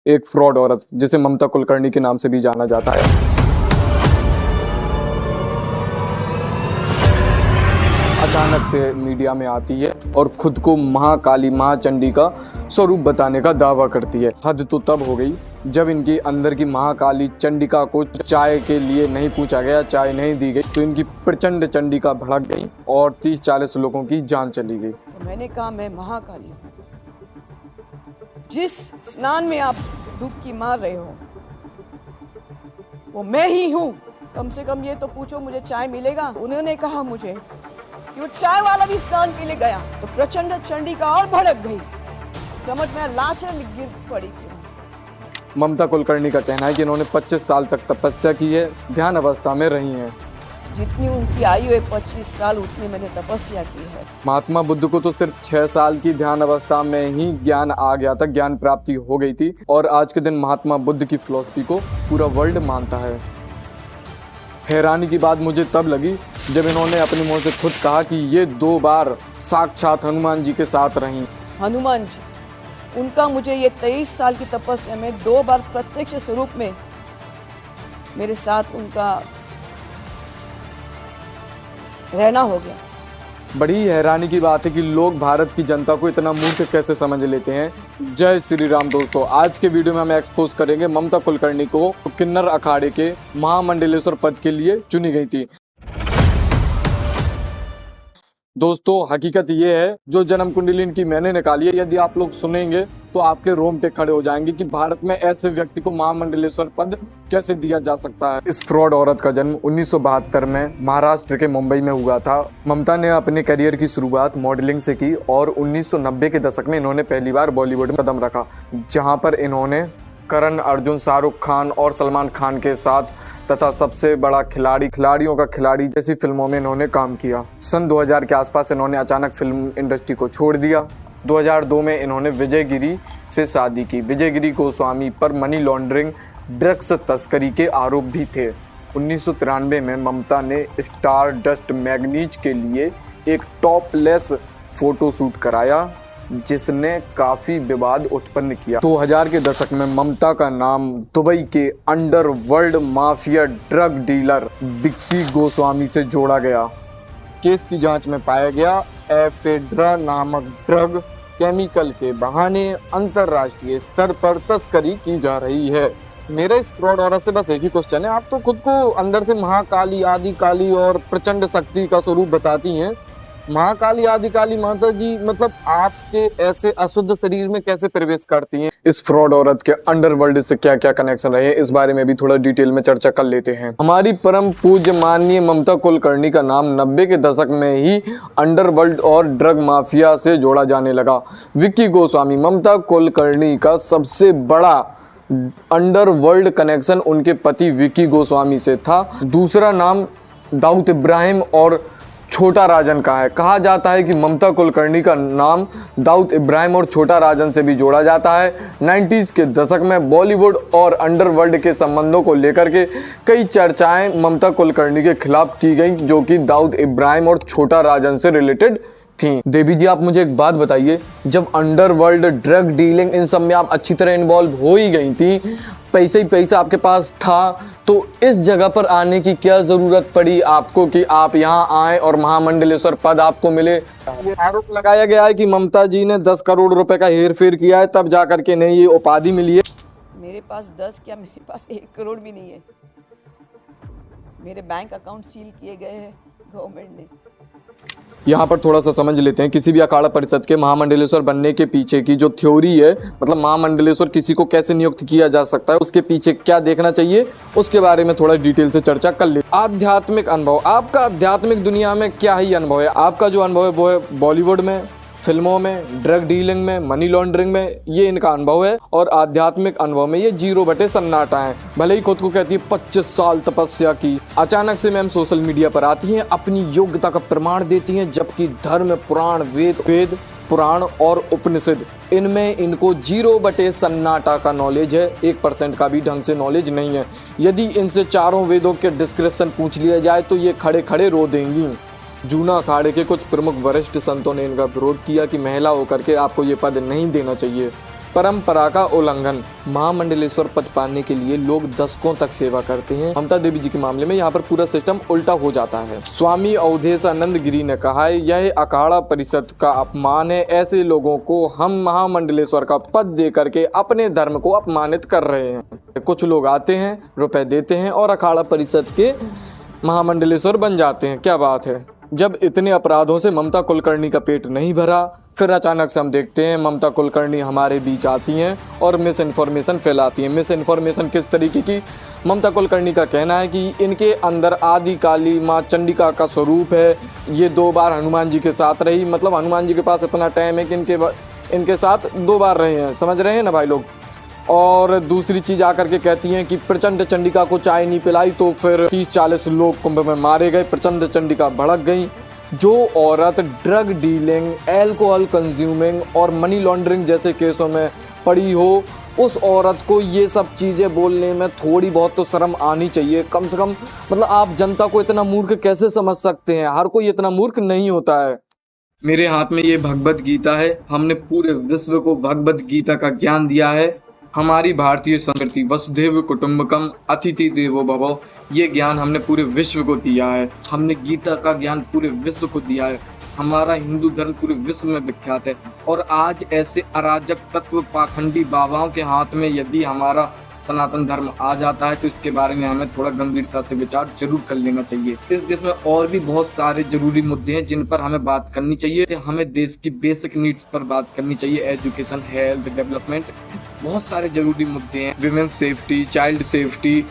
एक फ्रॉड औरत जिसे ममता कुलकर्णी के नाम से भी जाना जाता है। अचानक से मीडिया में आती है और खुद को महाकाली महाचंडी का स्वरूप बताने का दावा करती है। हद तो तब हो गई जब इनकी अंदर की महाकाली चंडिका को चाय के लिए नहीं पूछा गया, चाय नहीं दी गई तो इनकी प्रचंड चंडिका भड़क गई और 30-40 लोगों की जान चली गई। तो मैंने कहा मैं महाकाली हूँ। जिस स्नान में आप डुबकी मार रहे हो वो मैं ही हूँ। कम से कम ये तो पूछो मुझे चाय मिलेगा। उन्होंने कहा मुझे कि वो चाय वाला भी स्नान के लिए गया तो प्रचंड चंडिका और भड़क गई। समझ में लाशें गिर पड़ी थी। ममता कुलकर्णी का कहना है कि इन्होंने 25 साल तक तपस्या की है, ध्यान अवस्था में रही हैं। जितनी उनकी आयु है 25 साल, उतनी मैंने तपस्या की है। महात्मा बुद्ध को तो सिर्फ 6 साल की ध्यान अवस्था में ही ज्ञान आ गया था, ज्ञान प्राप्ति हो गई थी और आज के दिन महात्मा बुद्ध की फिलॉसफी को पूरा वर्ल्ड मानता है। हैरानी की बात मुझे तब लगी जब इन्होंने अपने मुंह से खुद कहा कि ये 2 बार साक्षात हनुमान जी के साथ रहीं। हनुमान जी, उनका मुझे ये 23 साल की तपस्या में 2 बार प्रत्यक्ष स्वरूप में मेरे साथ उनका रहना हो गया। बड़ी हैरानी की बात है कि लोग भारत की जनता को इतना मूर्ख कैसे समझ लेते हैं। जय श्री राम दोस्तों, आज के वीडियो में हम एक्सपोज करेंगे ममता कुलकर्णी को किन्नर अखाड़े के महामंडलेश्वर पद के लिए चुनी गई थी। दोस्तों हकीकत ये है, जो जन्म कुंडली इनकी मैंने निकाली है, यदि आप लोग सुनेंगे तो आपके रोंगटे खड़े हो जाएंगे कि भारत में ऐसे व्यक्ति को महामंडलेश्वर पद कैसे दिया जा सकता है। इस फ्रॉड औरत का जन्म 1972 में महाराष्ट्र के मुंबई में हुआ था। ममता ने अपने करियर की शुरुआत मॉडलिंग से की और 1990 के दशक में इन्होंने पहली बार बॉलीवुड में कदम रखा, जहां पर इन्होंने करण अर्जुन, शाहरुख खान और सलमान खान के साथ तथा सबसे बड़ा खिलाड़ियों का खिलाड़ी जैसी फिल्मों में इन्होंने काम किया। सन 2000 के आसपास इन्होंने अचानक फिल्म इंडस्ट्री को छोड़ दिया। 2002 में इन्होंने विजय गिरी से शादी की। विजय गिरी गोस्वामी पर मनी लॉन्ड्रिंग, ड्रग्स तस्करी के आरोप भी थे। 1993 में ममता ने स्टार डस्ट मैगजीन के लिए एक टॉपलेस फोटो शूट कराया, जिसने काफी विवाद उत्पन्न किया। 2000 के दशक में ममता का नाम दुबई के underworld mafia drug dealer Vicky Goswami से जोड़ा गया। केस की जांच में पाया गया एफेड्रा नामक ड्रग केमिकल के बहाने अंतरराष्ट्रीय स्तर पर तस्करी की जा रही है। मेरा इस फ्रॉड औरत से बस एक ही क्वेश्चन है, आप तो खुद को अंदर से महाकाली, आदि काली और प्रचंड शक्ति का स्वरूप बताती हैं। महाकाली, आदि काली माता जी मतलब आपके ऐसे अशुद्ध शरीर में कैसे प्रवेश करती हैं? इस फ्रॉड औरत के अंडरवर्ल्ड से क्या क्या कनेक्शन रहे, इस बारे में भी थोड़ा डिटेल में चर्चा कर लेते हैं। हमारी परम पूज्य माननीय ममता कुलकर्णी का नाम 90 के दशक में ही अंडरवर्ल्ड और ड्रग माफिया से जोड़ा जाने लगा। विक्की गोस्वामी, ममता कुलकर्णी का सबसे बड़ा अंडरवर्ल्ड कनेक्शन उनके पति विक्की गोस्वामी से था। दूसरा नाम दाऊद इब्राहिम और छोटा राजन का है। कहा जाता है कि ममता कुलकर्णी का नाम दाऊद इब्राहिम और छोटा राजन से भी जोड़ा जाता है। 90s के दशक में बॉलीवुड और अंडरवर्ल्ड के संबंधों को लेकर के कई चर्चाएं ममता कुलकर्णी के खिलाफ की गई, जो कि दाऊद इब्राहिम और छोटा राजन से रिलेटेड थी। देवी जी, आप मुझे एक बात बताइए, जब अंडरवर्ल्ड, ड्रग डीलिंग, इन सब में आप अच्छी तरह इन्वॉल्व हो ही गई थी, पैसे ही पैसा आपके पास था, तो इस जगह पर आने की क्या जरूरत पड़ी आपको कि आप यहाँ आए और महामंडलेश्वर पद आपको मिले? आरोप लगाया गया है कि ममता जी ने 10 करोड़ रुपए का हेर फेर किया है, तब जाकर के नहीं ये उपाधि मिली है। मेरे पास 10 क्या, मेरे पास 1 करोड़ भी नहीं है। मेरे बैंक अकाउंट सील किए गए हैं गवर्नमेंट ने। यहाँ पर थोड़ा सा समझ लेते हैं, किसी भी अखाड़ा परिषद के महामंडलेश्वर बनने के पीछे की जो थ्योरी है, मतलब महामंडलेश्वर किसी को कैसे नियुक्त किया जा सकता है, उसके पीछे क्या देखना चाहिए, उसके बारे में थोड़ा डिटेल से चर्चा कर ले। आध्यात्मिक अनुभव, आपका आध्यात्मिक दुनिया में क्या ही अनुभव है? आपका जो अनुभव है वो है बॉलीवुड में, फिल्मों में, ड्रग डीलिंग में, मनी लॉन्ड्रिंग में, ये इनका अनुभव है। और आध्यात्मिक अनुभव में ये 0 बटे सन्नाटा है। भले ही खुद को कहती है 25 साल तपस्या की, अचानक से मैम सोशल मीडिया पर आती हैं, अपनी योग्यता का प्रमाण देती हैं, जबकि धर्म, पुराण, वेद पुराण और उपनिषद, इनमें इनको 0 बटे सन्नाटा का नॉलेज है। 1% का भी ढंग से नॉलेज नहीं है। यदि इनसे चारों वेदों के डिस्क्रिप्शन पूछ लिया जाए तो ये खड़े खड़े रो देंगी। जूना अखाड़े के कुछ प्रमुख वरिष्ठ संतों ने इनका विरोध किया कि महिला होकर के आपको ये पद नहीं देना चाहिए। परंपरा का उल्लंघन। महामंडलेश्वर पद पाने के लिए लोग दशकों तक सेवा करते हैं। ममता देवी जी के मामले में यहाँ पर पूरा सिस्टम उल्टा हो जाता है। स्वामी अवधेशानंद गिरी ने कहा है, यह अखाड़ा परिषद का अपमान है। ऐसे लोगों को हम महामंडलेश्वर का पद दे करके अपने धर्म को अपमानित कर रहे हैं। कुछ लोग आते हैं, रुपए देते हैं और अखाड़ा परिषद के महामंडलेश्वर बन जाते हैं। क्या बात है। जब इतने अपराधों से ममता कुलकर्णी का पेट नहीं भरा, फिर अचानक से हम देखते हैं ममता कुलकर्णी हमारे बीच आती हैं और मिस इन्फॉर्मेशन फैलाती हैं। मिस इन्फॉर्मेशन किस तरीके की? ममता कुलकर्णी का कहना है कि इनके अंदर आदि काली माँ चंडिका का स्वरूप है। ये 2 बार हनुमान जी के साथ रही, मतलब हनुमान जी के पास इतना टाइम है कि इनके साथ 2 बार रहे हैं। समझ रहे हैं ना भाई लोग। और दूसरी चीज़ आकर के कहती हैं कि प्रचंड चंडिका को चाय नहीं पिलाई तो फिर 30-40 लोग कुंभ में मारे गए। प्रचंड चंडिका भड़क गई। जो औरत ड्रग डीलिंग, अल्कोहल कंज्यूमिंग और मनी लॉन्ड्रिंग जैसे केसों में पड़ी हो, उस औरत को ये सब चीज़ें बोलने में थोड़ी बहुत तो शर्म आनी चाहिए कम से कम। मतलब आप जनता को इतना मूर्ख कैसे समझ सकते हैं? हर कोई इतना मूर्ख नहीं होता है। मेरे हाथ में ये भगवत गीता है। हमने पूरे विश्व को भगवत गीता का ज्ञान दिया है। हमारी भारतीय संस्कृति वसुधैव कुटुंबकम अतिथि देवो भव, ये ज्ञान हमने पूरे विश्व को दिया है। हमने गीता का ज्ञान पूरे विश्व को दिया है। हमारा हिंदू धर्म पूरे विश्व में विख्यात है। और आज ऐसे अराजक तत्व पाखंडी बाबाओं के हाथ में यदि हमारा सनातन धर्म आ जाता है तो इसके बारे में हमें थोड़ा गंभीरता से विचार जरूर कर लेना चाहिए। इस देश में और भी बहुत सारे जरूरी मुद्दे हैं जिन पर हमें बात करनी चाहिए। हमें देश की बेसिक नीड्स पर बात करनी चाहिए। एजुकेशन, हेल्थ, डेवलपमेंट, बहुत सारे जरूरी मुद्दे हैं। Women safety, child safety,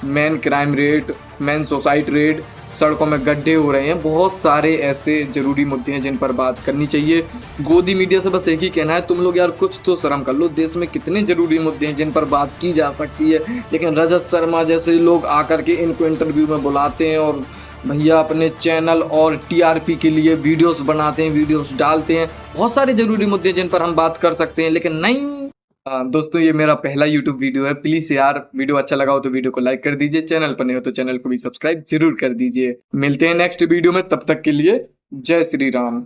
man crime rate, man suicide rate, सड़कों में गड्ढे हो रहे हैं। बहुत सारे ऐसे जरूरी मुद्दे हैं जिन पर बात करनी चाहिए। गोदी मीडिया से बस एक ही कहना है, तुम लोग यार कुछ तो शर्म कर लो। देश में कितने जरूरी मुद्दे हैं जिन पर बात की जा सकती है, लेकिन रजत शर्मा जैसे लोग आकर के इनको इंटरव्यू में बुलाते हैं और भैया अपने चैनल और टीआरपी के लिए वीडियोस बनाते हैं, वीडियोस डालते हैं। बहुत सारे जरूरी मुद्दे जिन पर हम बात कर सकते हैं, लेकिन नहीं। दोस्तों ये मेरा पहला YouTube वीडियो है। प्लीज यार वीडियो अच्छा लगा हो तो वीडियो को लाइक कर दीजिए। चैनल पर नहीं हो तो चैनल को भी सब्सक्राइब जरूर कर दीजिए। मिलते हैं नेक्स्ट वीडियो में, तब तक के लिए जय श्री राम।